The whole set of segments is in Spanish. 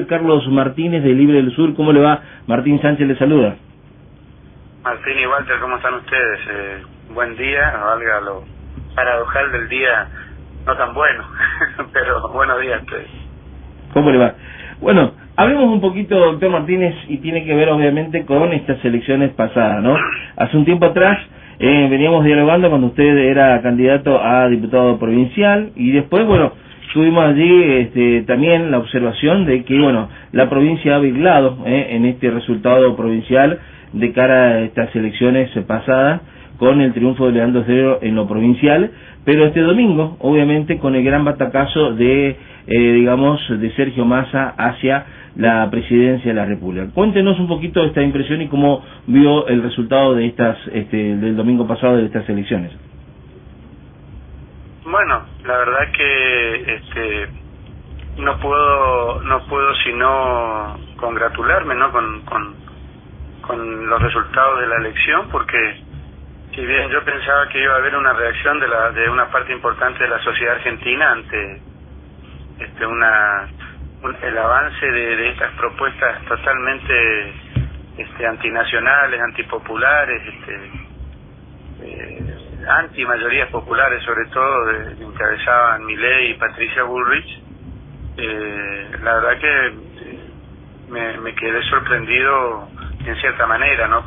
Carlos Martínez de Libre del Sur. ¿Cómo le va? Martín Sánchez le saluda. Martín y Walter, ¿cómo están ustedes? Buen día, valga lo paradojal del día, no tan bueno, pero buenos días a ustedes. ¿Cómo le va? Bueno, hablemos un poquito, doctor Martínez, y tiene que ver obviamente con estas elecciones pasadas, ¿no? Hace un tiempo atrás veníamos dialogando cuando usted era candidato a diputado provincial y después, bueno, tuvimos allí también la observación de que, bueno, la provincia ha viglado en este resultado provincial de cara a estas elecciones pasadas con el triunfo de Leandro Cedero en lo provincial, pero este domingo, obviamente, con el gran batacazo de, de Sergio Massa hacia la presidencia de la República. Cuéntenos un poquito esta impresión y cómo vio el resultado de estas, del domingo pasado de estas elecciones. Bueno, la verdad que no puedo sino congratularme, ¿no? con los resultados de la elección, porque si bien yo pensaba que iba a haber una reacción de una parte importante de la sociedad argentina ante el avance de estas propuestas totalmente antinacionales, antipopulares, anti mayorías populares, sobre todo encabezaban Milei y Patricia Bullrich, la verdad que me quedé sorprendido en cierta manera, ¿no?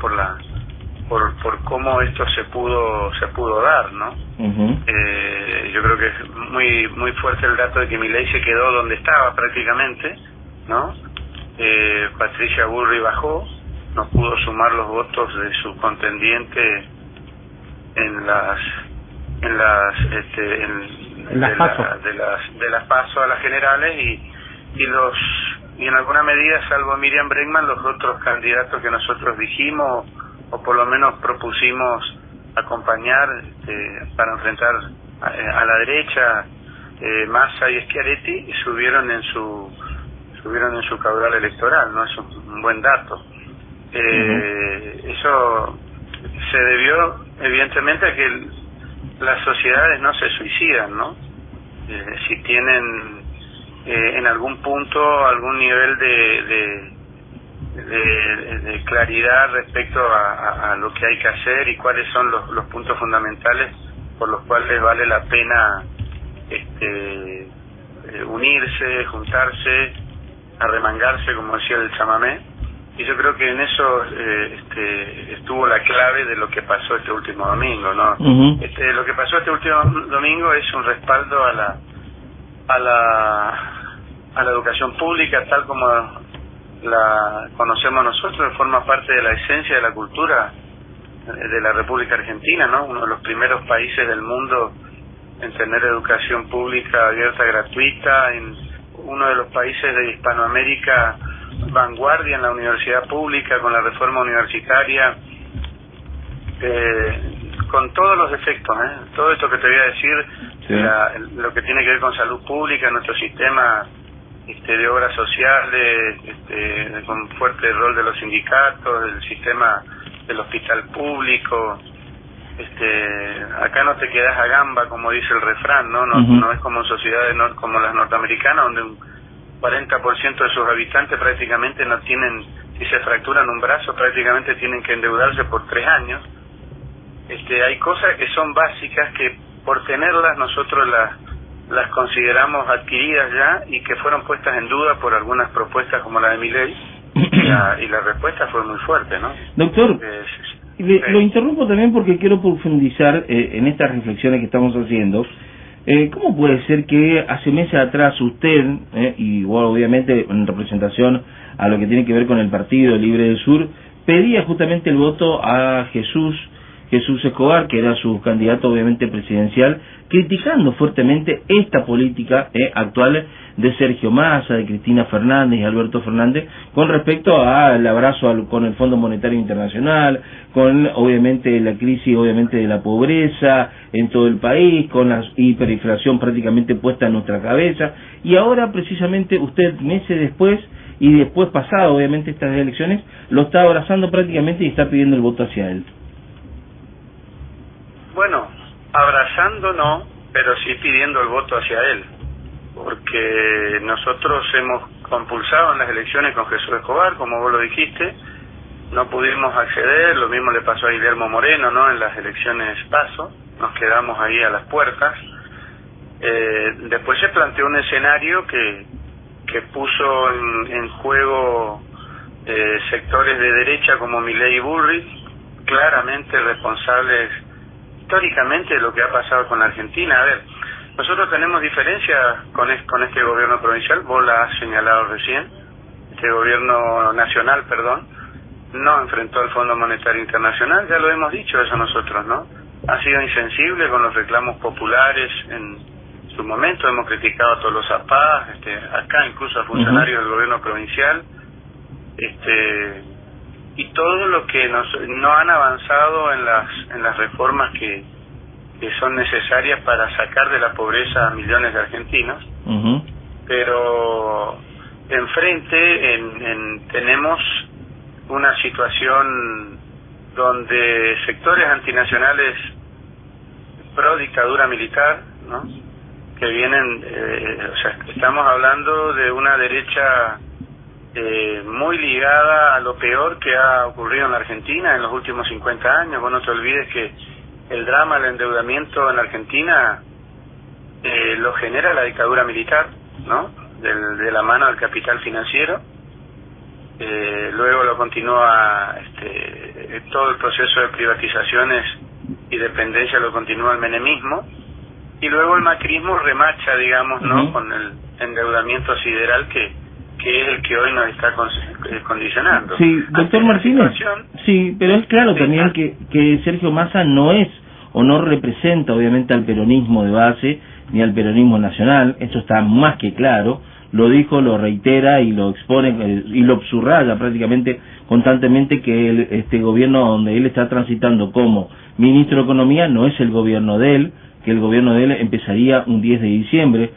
por cómo esto se pudo dar, ¿no? Yo creo que es muy fuerte el dato de que Milei se quedó donde estaba prácticamente, ¿no? Patricia Bullrich bajó, no pudo sumar los votos de su contendiente en las PASO a las generales y en alguna medida, salvo Miriam Bregman, los otros candidatos que nosotros dijimos o por lo menos propusimos acompañar para enfrentar a la derecha, Massa y Schiaretti, subieron en su caudal electoral, ¿no? Es un buen dato. Eso se debió evidentemente a que las sociedades no se suicidan, ¿no? Si tienen en algún punto algún nivel de claridad respecto a lo que hay que hacer y cuáles son los puntos fundamentales por los cuales vale la pena unirse, juntarse, arremangarse, como decía el chamamé. Y yo creo que en eso estuvo la clave de lo que pasó este último domingo, ¿no? Lo que pasó este último domingo es un respaldo a la educación pública tal como la conocemos nosotros, forma parte de la esencia de la cultura de la República Argentina, ¿no? Uno de los primeros países del mundo en tener educación pública abierta, gratuita, en uno de los países de Hispanoamérica vanguardia en la universidad pública, con la reforma universitaria, con todos los efectos, todo esto que te voy a decir, sí. Lo que tiene que ver con salud pública, nuestro sistema de obras sociales, con fuerte rol de los sindicatos, el sistema del hospital público. Acá no te quedas a gamba, como dice el refrán, no es como sociedades como las norteamericanas, donde un 40% de sus habitantes prácticamente no tienen, si se fracturan un brazo, prácticamente tienen que endeudarse por 3 años. Hay cosas que son básicas que por tenerlas nosotros las consideramos adquiridas ya y que fueron puestas en duda por algunas propuestas como la de Milei y la respuesta fue muy fuerte, ¿no? Doctor, lo interrumpo también porque quiero profundizar en estas reflexiones que estamos haciendo. ¿Cómo puede ser que hace meses atrás usted, y bueno, obviamente en representación a lo que tiene que ver con el Partido Libre del Sur, pedía justamente el voto a Jesús Escobar, que era su candidato obviamente presidencial, criticando fuertemente esta política actual de Sergio Massa, de Cristina Fernández y Alberto Fernández, con respecto al abrazo con el Fondo Monetario Internacional, con obviamente la crisis obviamente de la pobreza en todo el país, con la hiperinflación prácticamente puesta en nuestra cabeza, y ahora precisamente usted meses después, y después pasado obviamente estas elecciones, lo está abrazando prácticamente y está pidiendo el voto hacia él. Bueno, abrazando no, pero sí pidiendo el voto hacia él. porque nosotros hemos compulsado en las elecciones con Jesús Escobar, como vos lo dijiste, no pudimos acceder, lo mismo le pasó a Guillermo Moreno, ¿no? En las elecciones PASO, nos quedamos ahí a las puertas. Después se planteó un escenario que puso en juego sectores de derecha como Milei y Bullrich, claramente responsables históricamente de lo que ha pasado con la Argentina. A ver, nosotros tenemos diferencias con este gobierno provincial, vos la has señalado recién, este gobierno nacional, perdón, no enfrentó al Fondo Monetario Internacional, ya lo hemos dicho eso nosotros, ¿no? Ha sido insensible con los reclamos populares en su momento, hemos criticado a todos los APA, acá incluso a funcionarios del gobierno provincial, y todo lo que no han avanzado en las reformas que son necesarias para sacar de la pobreza a millones de argentinos. Pero enfrente tenemos una situación donde sectores antinacionales pro dictadura militar, ¿no? Que vienen, o sea, estamos hablando de una derecha muy ligada a lo peor que ha ocurrido en la Argentina en los últimos 50 años. Vos no te olvides que el drama del endeudamiento en la Argentina lo genera la dictadura militar, ¿no? De la mano del capital financiero. Luego lo continúa todo el proceso de privatizaciones y dependencia lo continúa el menemismo, y luego el macrismo remacha, digamos, ¿no? Con el endeudamiento sideral que es el que hoy nos está condicionando. Sí, doctor Martínez, sí, pero es claro también que Sergio Massa no es o no representa obviamente al peronismo de base ni al peronismo nacional, esto está más que claro, lo dijo, lo reitera y lo expone y lo subraya prácticamente constantemente que este gobierno donde él está transitando como ministro de Economía no es el gobierno de él, que el gobierno de él empezaría un 10 de diciembre,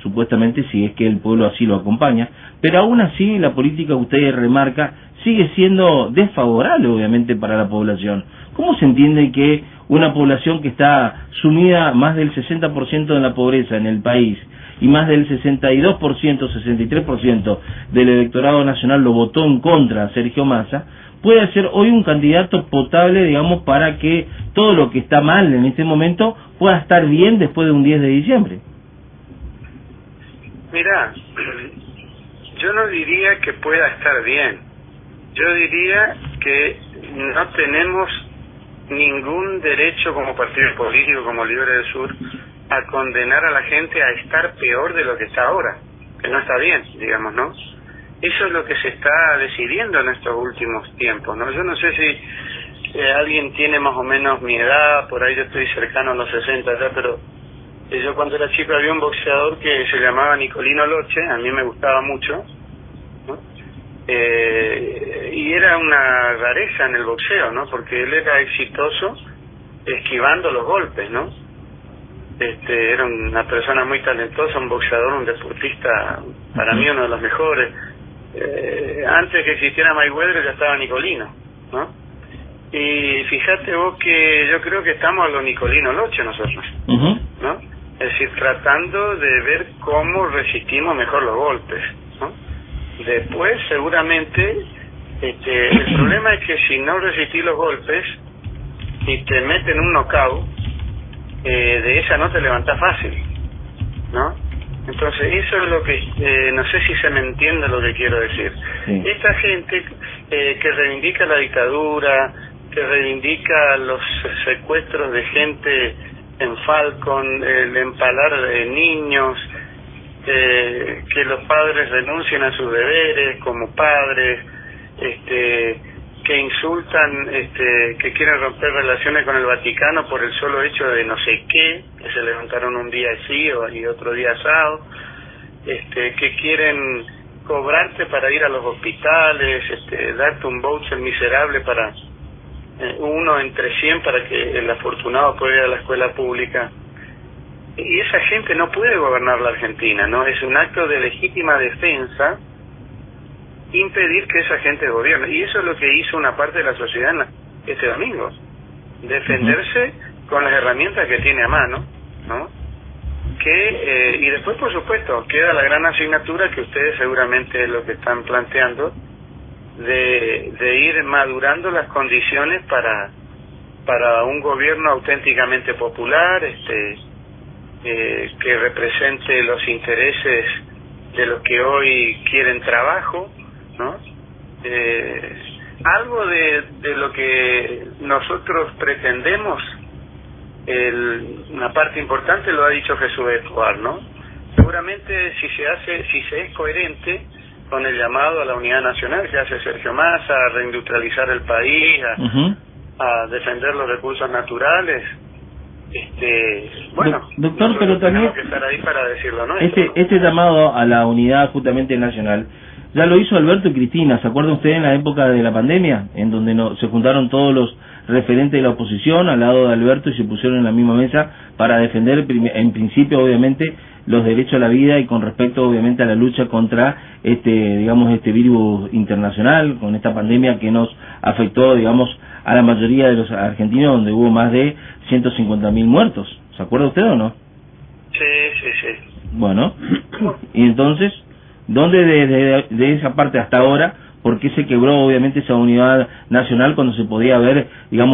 supuestamente si es que el pueblo así lo acompaña, pero aún así la política que usted remarca sigue siendo desfavorable obviamente para la población. ¿Cómo se entiende que una población que está sumida más del 60% en la pobreza en el país y más del 62%, 63% del electorado nacional lo votó en contra a Sergio Massa, puede ser hoy un candidato potable, digamos, para que todo lo que está mal en este momento pueda estar bien después de un 10 de diciembre? Mirá, yo no diría que pueda estar bien, yo diría que no tenemos ningún derecho como partido político, como Libre del Sur, a condenar a la gente a estar peor de lo que está ahora, que no está bien, digamos, ¿no? Eso es lo que se está decidiendo en estos últimos tiempos, ¿no? Yo no sé si alguien tiene más o menos mi edad, por ahí yo estoy cercano a los 60 ya, pero yo cuando era chico había un boxeador que se llamaba Nicolino Loche, a mí me gustaba mucho, ¿no? Y era una rareza en el boxeo, ¿no? Porque él era exitoso esquivando los golpes, ¿no? Era una persona muy talentosa, un boxeador, un deportista, para mí uno de los mejores. Antes que existiera Mayweather ya estaba Nicolino, ¿no? Y fíjate vos que yo creo que estamos a lo Nicolino Loche nosotros, ¿no? Es decir, tratando de ver cómo resistimos mejor los golpes, ¿no? Después, seguramente, el problema es que si no resistís los golpes y te meten un knockout, de esa no te levantás fácil, ¿no? Entonces eso es lo que no sé si se me entiende lo que quiero decir. Sí. Esta gente que reivindica la dictadura, que reivindica los secuestros de gente en Falcon, el empalar de niños, que los padres renuncien a sus deberes como padres, que insultan, que quieren romper relaciones con el Vaticano por el solo hecho de no sé qué, que se levantaron un día así y otro día asado, que quieren cobrarte para ir a los hospitales, darte un voucher miserable para uno entre 100 para que el afortunado pueda ir a la escuela pública. Y esa gente no puede gobernar la Argentina, ¿no? Es un acto de legítima defensa impedir que esa gente gobierne, y eso es lo que hizo una parte de la sociedad este domingo, defenderse con las herramientas que tiene a mano, ¿no? y después, por supuesto, queda la gran asignatura que ustedes seguramente es lo que están planteando, de ir madurando las condiciones para un gobierno auténticamente popular, que represente los intereses de los que hoy quieren trabajo, ¿no? Algo de lo que nosotros pretendemos, una parte importante lo ha dicho Jesús Escobar, ¿no? Seguramente si se es coherente con el llamado a la unidad nacional que hace Sergio Massa, a reindustrializar el país, a defender los recursos naturales, bueno, doctor, pero también tenemos que estar ahí para decirlo, ¿no? Este llamado a la unidad justamente nacional ya lo hizo Alberto y Cristina. ¿Se acuerda usted en la época de la pandemia, en donde se juntaron todos los referentes de la oposición al lado de Alberto y se pusieron en la misma mesa para defender en principio obviamente los derechos a la vida y con respecto obviamente a la lucha contra este virus internacional, con esta pandemia que nos afectó a la mayoría de los argentinos, donde hubo más de 150.000 muertos? ¿Se acuerda usted o no? Sí. Bueno, y entonces, ¿dónde de esa parte hasta ahora, por qué se quebró obviamente esa unidad nacional cuando se podía haber,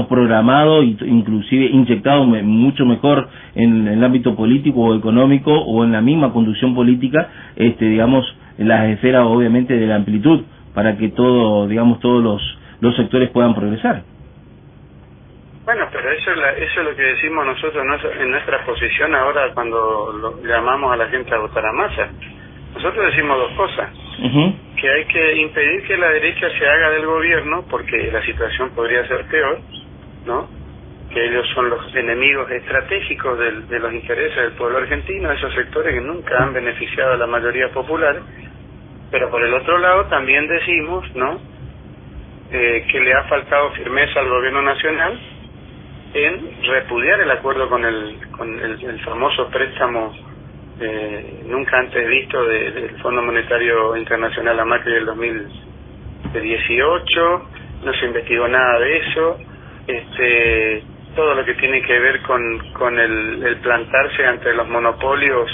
programado e inclusive inyectado mucho mejor en el ámbito político o económico o en la misma conducción política, en las esferas obviamente de la amplitud, para que todos los sectores puedan progresar? Bueno, pero eso es lo que decimos nosotros en nuestra posición ahora cuando llamamos a la gente a votar a Massa. Nosotros decimos dos cosas. Que hay que impedir que la derecha se haga del gobierno, porque la situación podría ser peor, ¿no? Que ellos son los enemigos estratégicos de los intereses del pueblo argentino, esos sectores que nunca han beneficiado a la mayoría popular. Pero por el otro lado también decimos, ¿no?, que le ha faltado firmeza al gobierno nacional en repudiar el acuerdo con el famoso préstamo nunca antes visto del Fondo Monetario Internacional a Macri del 2018. No se investigó nada de eso. Todo lo que tiene que ver con el plantarse ante los monopolios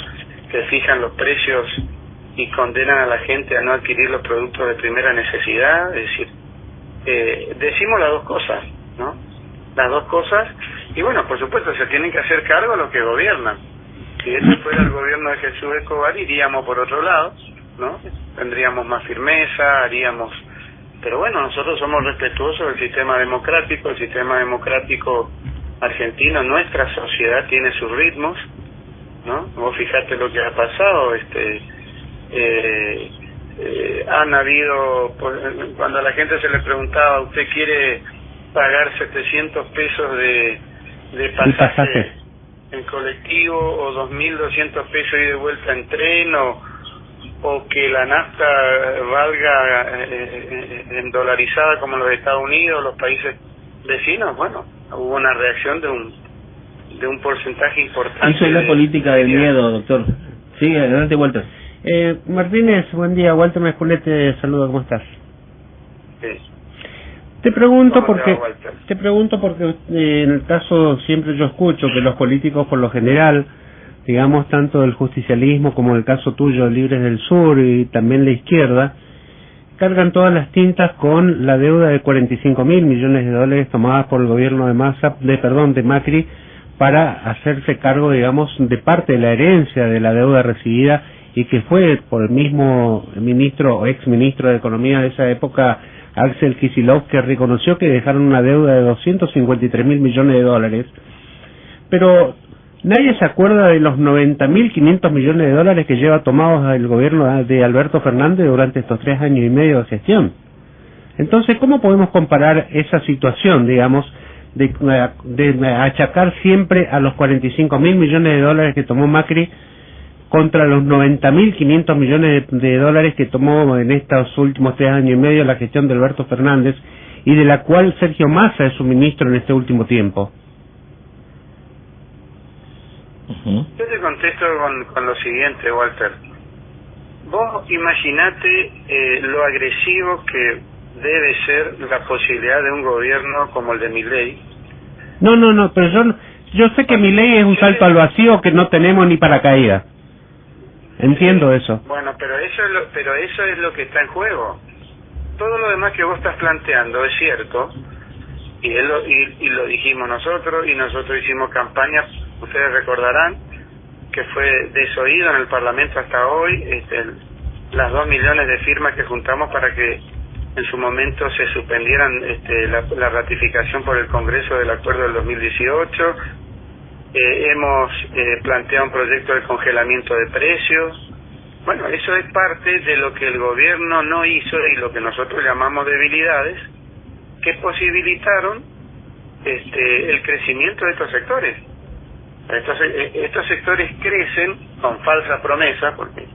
que fijan los precios y condenan a la gente a no adquirir los productos de primera necesidad. Es decir, decimos las dos cosas, ¿no? Las dos cosas, y bueno, por supuesto se tienen que hacer cargo los que gobiernan. Si este fuera el gobierno de Jesús Escobar, iríamos por otro lado, ¿no? Tendríamos más firmeza, pero bueno, nosotros somos respetuosos del sistema democrático. El sistema democrático argentino, nuestra sociedad tiene sus ritmos, ¿no? Vos fijate lo que ha pasado, han habido, cuando a la gente se le preguntaba, ¿usted quiere pagar 700 pesos de pasaje en colectivo o 2.200 pesos y de vuelta en tren, o que la nafta valga en dolarizada como los Estados Unidos, los países vecinos? Bueno, hubo una reacción de un porcentaje importante. Eso es la política del miedo, doctor. Sí, adelante, Walter. Martínez, buen día. Walter Mesculete, saludo, ¿cómo estás? Sí. Te pregunto porque en el caso siempre yo escucho que los políticos por lo general, tanto del justicialismo como el caso tuyo, Libres del Sur y también la izquierda, cargan todas las tintas con la deuda de 45.000 millones de dólares tomadas por el gobierno de Macri para hacerse cargo, de parte de la herencia de la deuda recibida y que fue por el mismo ministro o ex ministro de Economía de esa época, Axel Kicillof, que reconoció que dejaron una deuda de 253.000 millones de dólares, pero nadie se acuerda de los 90.500 millones de dólares que lleva tomados el gobierno de Alberto Fernández durante estos 3 años y medio de gestión. Entonces, ¿cómo podemos comparar esa situación, de achacar siempre a los 45.000 millones de dólares que tomó Macri contra los 90.500 millones de dólares que tomó en estos últimos 3 años y medio la gestión de Alberto Fernández y de la cual Sergio Massa es su ministro en este último tiempo? Yo te contesto con lo siguiente, Walter. Vos imaginate lo agresivo que debe ser la posibilidad de un gobierno como el de Milei. No, pero Yo sé que mi ley es un salto al vacío que no tenemos ni paracaídas. Entiendo eso. Bueno, pero eso es lo que está en juego. Todo lo demás que vos estás planteando es cierto, y lo dijimos nosotros, y nosotros hicimos campaña, ustedes recordarán, que fue desoído en el Parlamento hasta hoy, las 2 millones de firmas que juntamos para que en su momento se suspendieran la ratificación por el Congreso del acuerdo del 2018. Hemos planteado un proyecto de congelamiento de precios. Bueno, eso es parte de lo que el gobierno no hizo y lo que nosotros llamamos debilidades que posibilitaron el crecimiento de estos sectores. Estos sectores crecen con falsa promesa, porque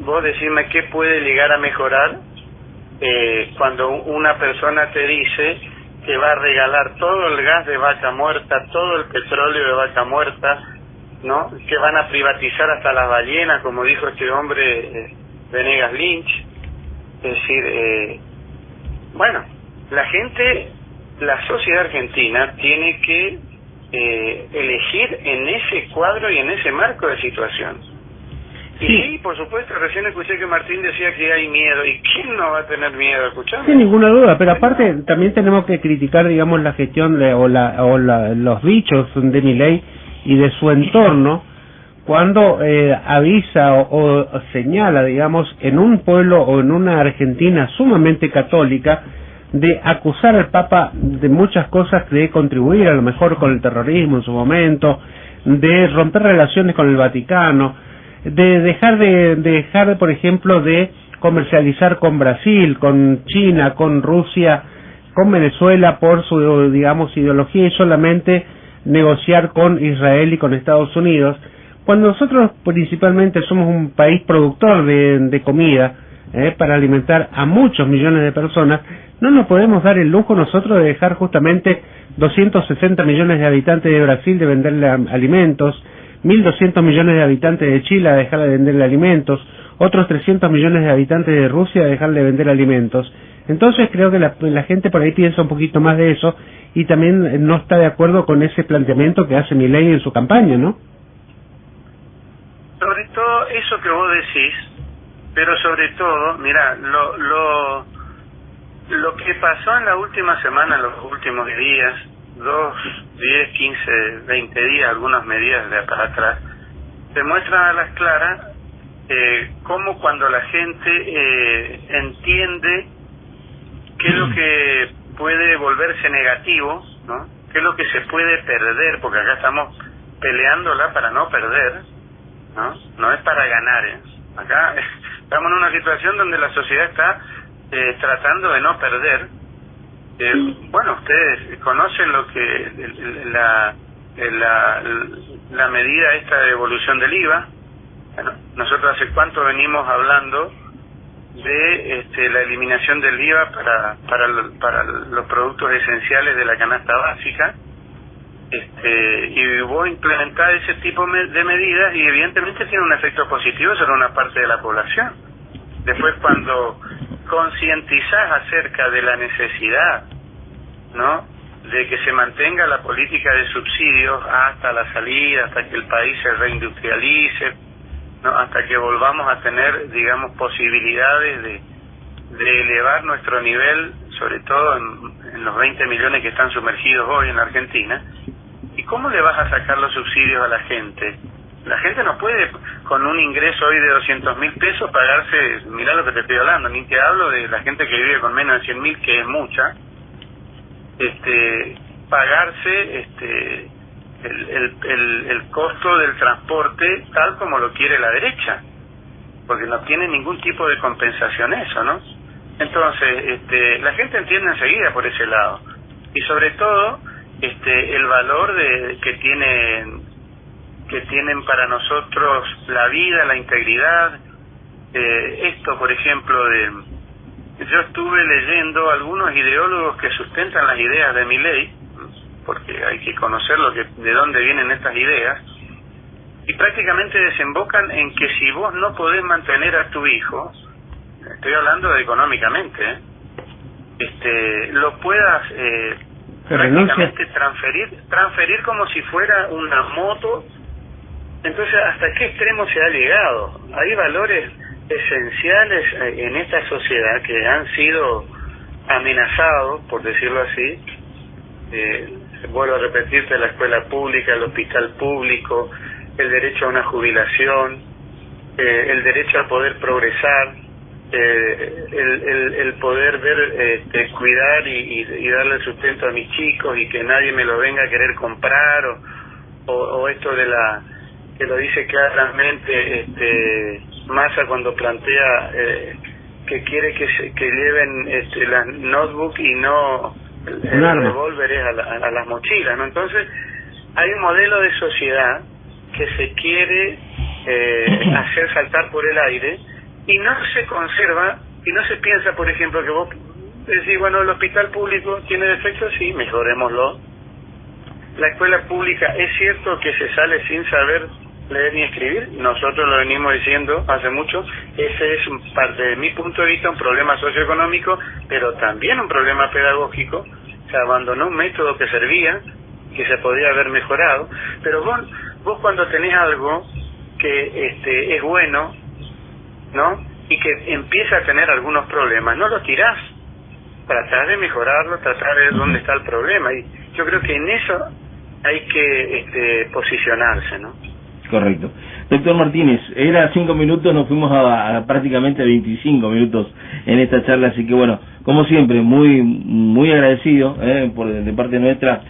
vos decime qué puede llegar a mejorar cuando una persona te dice que va a regalar todo el gas de vaca muerta, todo el petróleo de vaca muerta, ¿no? Que van a privatizar hasta las ballenas, como dijo este hombre Venegas Lynch. Es decir, bueno, la sociedad argentina tiene que elegir en ese cuadro y en ese marco de situación. Sí, por supuesto, recién escuché que Martín decía que hay miedo. ¿Y quién no va a tener miedo? ¿Escuchame? Sin ninguna duda, pero aparte también tenemos que criticar, digamos, la gestión los dichos de Milei y de su entorno cuando avisa o señala, digamos, en un pueblo o en una Argentina sumamente católica, de acusar al Papa de muchas cosas, de contribuir a lo mejor con el terrorismo en su momento, de romper relaciones con el Vaticano, de dejar, por ejemplo, de comercializar con Brasil, con China, con Rusia, con Venezuela por su, digamos, ideología, y solamente negociar con Israel y con Estados Unidos, cuando nosotros principalmente somos un país productor de comida para alimentar a muchos millones de personas. No nos podemos dar el lujo nosotros de dejar justamente 260 millones de habitantes de Brasil de venderle alimentos, 1.200 millones de habitantes de Chile a dejar de venderle alimentos, otros 300 millones de habitantes de Rusia a dejar de vender alimentos. Entonces creo que la gente por ahí piensa un poquito más de eso y también no está de acuerdo con ese planteamiento que hace Milei en su campaña, ¿no? Sobre todo eso que vos decís, pero sobre todo, mira, lo que pasó en la última semana, en los últimos días, 2, 10, 15, 20 días, algunas medidas de acá atrás, demuestran a las claras cómo cuando la gente entiende qué es lo que puede volverse negativo, ¿no? Qué es lo que se puede perder, porque acá estamos peleándola para no perder, ¿no? No es para ganar, Acá estamos en una situación donde la sociedad está tratando de no perder. Bueno, ustedes conocen lo que la medida esta de devolución del IVA. Bueno, nosotros hace cuánto venimos hablando de la eliminación del IVA para los productos esenciales de la canasta básica, y vos implementar ese tipo de medidas y evidentemente tiene un efecto positivo sobre una parte de la población. Después, cuando concientizás acerca de la necesidad, ¿no?, de que se mantenga la política de subsidios hasta la salida, hasta que el país se reindustrialice, ¿no?, hasta que volvamos a tener, digamos, posibilidades de elevar nuestro nivel, sobre todo en los 20 millones que están sumergidos hoy en la Argentina. ¿Y cómo le vas a sacar los subsidios a la gente? La gente no puede, con un ingreso hoy de 200.000 pesos, pagarse, mirá lo que te estoy hablando, ni te hablo de la gente que vive con menos de 100.000, que es mucha, pagarse el costo del transporte tal como lo quiere la derecha, porque no tiene ningún tipo de compensación eso, ¿no? Entonces, la gente entiende enseguida por ese lado, y sobre todo, el valor que tienen para nosotros la vida, la integridad. Esto, por ejemplo, yo estuve leyendo algunos ideólogos que sustentan las ideas de Milei, porque hay que conocer de dónde vienen estas ideas, y prácticamente desembocan en que si vos no podés mantener a tu hijo, estoy hablando de económicamente, lo puedas prácticamente transferir como si fuera una moto. Entonces, ¿hasta qué extremo se ha llegado? Hay valores esenciales en esta sociedad que han sido amenazados, por decirlo así. Vuelvo a repetirte, la escuela pública, el hospital público, el derecho a una jubilación, el derecho a poder progresar, el poder ver, cuidar y darle sustento a mis chicos y que nadie me lo venga a querer comprar, o esto de la que lo dice claramente Massa cuando plantea que quiere que lleven las notebook y no el revólver a las mochilas, ¿no? Entonces hay un modelo de sociedad que se quiere hacer saltar por el aire y no se conserva y no se piensa, por ejemplo, que vos decís, bueno, el hospital público tiene defectos, sí, mejorémoslo. La escuela pública, es cierto que se sale sin saber leer ni escribir, nosotros lo venimos diciendo hace mucho, ese es parte de mi punto de vista un problema socioeconómico, pero también un problema pedagógico. Se abandonó un método que servía, que se podía haber mejorado, pero vos cuando tenés algo que es bueno, ¿no? Y que empieza a tener algunos problemas, no lo tirás, tratás de mejorarlo, tratás de ver dónde está el problema, y yo creo que en eso hay que posicionarse, ¿no? Correcto. Doctor Martínez, era 5 minutos, nos fuimos a prácticamente 25 minutos en esta charla, así que bueno, como siempre, muy agradecido de parte nuestra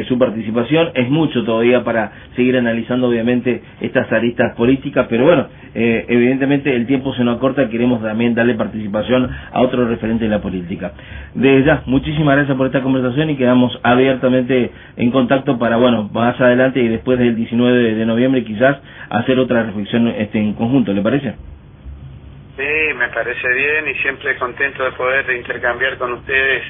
su participación. Es mucho todavía para seguir analizando obviamente estas aristas políticas, pero bueno, evidentemente el tiempo se nos acorta, queremos también darle participación a otros referentes de la política. Desde ya, muchísimas gracias por esta conversación y quedamos abiertamente en contacto para, bueno, más adelante y después del 19 de noviembre quizás hacer otra reflexión en conjunto, ¿le parece? Sí, me parece bien y siempre contento de poder intercambiar con ustedes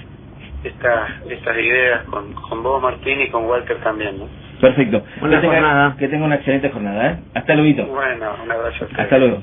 estas ideas, con vos, Martín, y con Walter también, ¿no? Perfecto. Que tenga una excelente jornada, ¿eh? Hasta luego. Bueno, un abrazo a ustedes. Hasta luego.